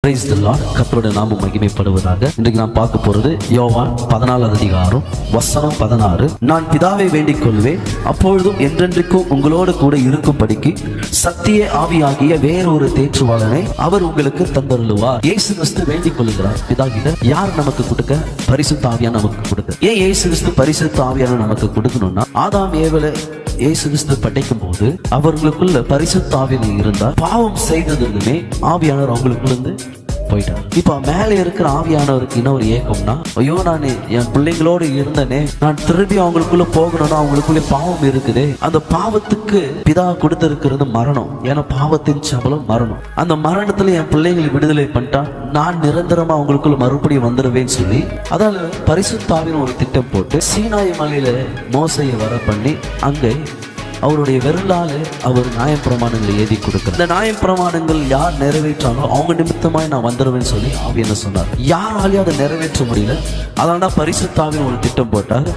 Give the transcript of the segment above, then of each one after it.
Praise the Lord. கர்த்தருடைய நாமம் மகிமைப்படுவதாக. இன்றைக்கு நாம் பார்க்க போறது யோவான் 14 அதிகாரம் வசனம் 16. நான் பிதாவை வேண்டிக் கொள்வேன், அப்பொழுதும் என்றென்றைக்கும் உங்களோடு கூட இருக்கும்படிக்கு சத்திய ஆவியாகிய வேறொரு தேற்றுவாளனை அவர் உங்களுக்கு தந்தருளுவார். இயேசு கிறிஸ்து வேண்டிக் கொள்கிறார் பிதா கிட்ட. யார் நமக்கு கொடுக்க? பரிசுத்த ஆவியான நமக்கு கொடுக்க. ஏன் இயேசு கிறிஸ்து பரிசுத்த ஆவியான நமக்கு கொடுக்கணும்னா, ஆதாம் ஏவலை இயேசு கிறிஸ்து படைக்கும் போது அவர்களுக்குள்ள பரிசுத்த ஆவியானவர் இருந்தார். பாவம் செய்ததுமே ஆவியானவர் அவங்களுக்குள்ள இருந்து போயிட்டார். இப்ப மேலே இருக்கிற ஆவியானவருக்கு இன்னொரு ஏக்கம்னா, ஐயோ நான் என் பிள்ளைங்களோடு இருந்தனே, நான் திரும்பி அவங்களுக்குள்ள போகணும்னா அவங்களுக்குள்ள பாவம் இருக்குது. அந்த பாவத்துக்கு பிதா கொடுத்திருக்கிறது மரணம். ஏன்னா பாவத்தின் சம்பளம் மரணம். அந்த மரணத்துல என் பிள்ளைங்களை விடுதலை பண்ணிட்டா நான் நிரந்தரமா அவங்களுக்குள்ள மறுபடியும் வந்துடுவேன்னு சொல்லி, அதால பரிசுத்தாவின் ஒரு திட்டம் போட்டு சீனாய் மலையில மோசையை வர பண்ணி அங்கே அவருடைய விரலால அவர் நியாயப்பிரமாணங்களை எழுதி கொடுக்கிறார். இந்த நியாயப்பிரமாணங்கள் யார் நிறைவேற்றாங்களோ அவங்க நிமித்தமாய் நான் வந்துடுவேன்னு சொல்லி ஆவி என்ன சொன்னார். யாராலையும் அதை நிறைவேற்ற முடியல. அதனால பரிசுத்தாவின் ஒரு திட்டம் போட்டார்.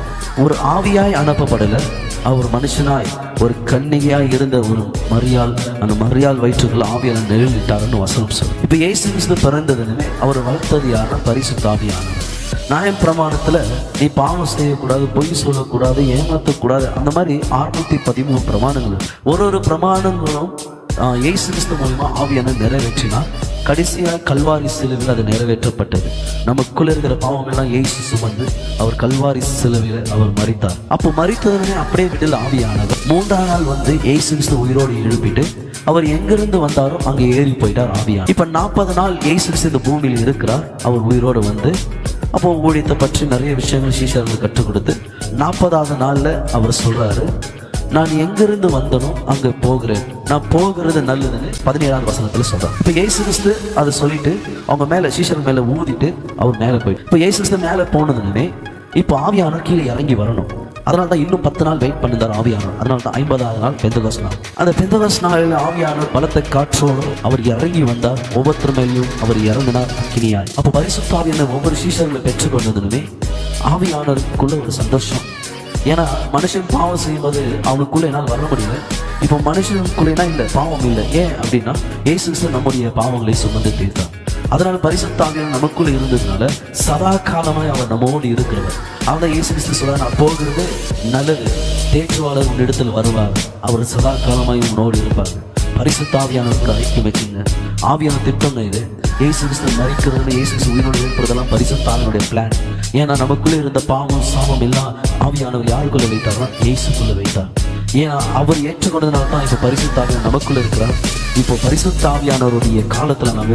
ஒரு ஆவியாய் அனுப்பப்படல, அவர் மனுஷனாய் ஒரு கன்னிகையாய் இருந்த ஒரு மரியாள், அந்த மரியாள் வயிற்றுக்குள்ள ஆவியான நிழலிட்டாருன்னு வசனம் சொல்லு. இப்ப இயேசு கிறிஸ்து பிறந்ததுன்னு அவர் வளர்த்தது யாருன்னா பரிசுத்த ஆவியானவர். நியாய பிரமாணத்துல நீ பாவம் செய்யக்கூடாது, பொய் சொல்லக்கூடாது, ஏமாற்றக்கூடாது, அந்த மாதிரி 613 பிரமாணங்கள். ஒரு பிரமாணங்களும் இயேசு கிறிஸ்து மூலமா ஆவியான நிறைவேற்றினா கடைசியா கல்வாரி சிலுவையில் அது நிறைவேற்றப்பட்டது. நமக்குள்ள இருக்கிற பாவம் எல்லாம் இயேசு சுமந்து அவர் கல்வாரி சிலுவையில் அவர் மரித்தார். அப்போ மரித்ததுமே அப்படியே விடல் ஆவியானவர் 3ஆம் நாள் வந்து இயேசு கிறிஸ்து உயிரோடு எழுப்பிட்டு அவர் எங்கிருந்து வந்தாரோ அங்கே ஏறி போயிட்டார் ஆவியானவர். இப்ப 40 நாள் இயேசு கிறிஸ்து இந்த பூமியில் இருக்கிறார். அவர் உயிரோடு வந்து அப்போ ஊழியத்தை பற்றி நிறைய விஷயங்கள் சீஷர்களுக்கு கற்றுக் கொடுத்து 40ஆவது நாள்ல அவர் சொல்றாரு, நான் எங்கிருந்து வந்தனோ அங்க போகிறேன், நான் போகிறது நல்லதுன்னு 17ஆம் வசனத்துல சொல்றாரு. இப்ப இயேசு கிறிஸ்து அதை சொல்லிட்டு அவங்க மேல சீஷர்கள் மேல ஊதிட்டு அவர் மேல போயிட்டு, இப்ப இயேசு கிறிஸ்து மேல போனதுன்னு இப்போ ஆவியானவர் கீழே இறங்கி வரணும். அதனால்தான் இன்னும் 10 நாள் வெயிட் பண்ணுதார் ஆவியானவர். அதனால்தான் 50ஆவது நாள் பெந்தகோஸ்து நாள். அந்த பெந்தகோஸ்து நாளில் ஆவியானவர் பலத்த காற்றோடு அவர் இறங்கி வந்தார். ஒவ்வொருத்தர் மேலேயும் அவர் இறங்கினார் அக்கினியாய். அப்போ பரிசுத்த ஆவியானவர் ஒவ்வொரு சீஷர்களை பெற்றுக்கொண்டதுமே ஆவியானவருக்குள்ள ஒரு சந்தோஷம். ஏன்னா மனுஷன் பாவம் செய்யும்போது அவனுக்குள்ள என்னால் வர முடியல. இப்போ மனுஷனுக்குள்ளேனா இல்லை, பாவம் இல்லை. ஏன் அப்படின்னா இயேசு கிறிஸ்து நம்முடைய பாவங்களை சுமந்து தீர்த்தார். அதனால பரிசுத்த ஆவியானவர் நமக்குள்ள இருந்ததுனால சதா காலமாய் அவர் நம்மோடு இருக்கிறவர். அவன் இயேசு கிறிஸ்து சொல்றார், நான் போகிறது நல்லது, தேற்றுவாளர் உன்னிடத்தில் வருவார், அவர் சதா காலமாய் உன்னோடு இருப்பார். பரிசுத்த ஆவியானவர் கூட ஐக்கியம் வச்சுங்க. ஆவியான திட்டம் இது. இயேசு கிறிஸ்து மரிக்கிறது, இயேசு கிறிஸ்து உயிரோடு இருப்பதெல்லாம் பரிசுத்த ஆவியானுடைய பிளான். ஏன்னா நமக்குள்ளே இருந்த பாவம் சாபம் எல்லாம் ஆவியானவர் யாருக்குள்ள வைத்தார்னா இயேசுக்குள்ள வைத்தார். ஏன்னா அவர் ஏற்றுக்கொண்டதுனால தான் இப்போ பரிசுத்த ஆவியானவர் நமக்குள்ள இருக்கிறார். இப்போ பரிசுத்த ஆவியானவருடைய காலத்துல நாம்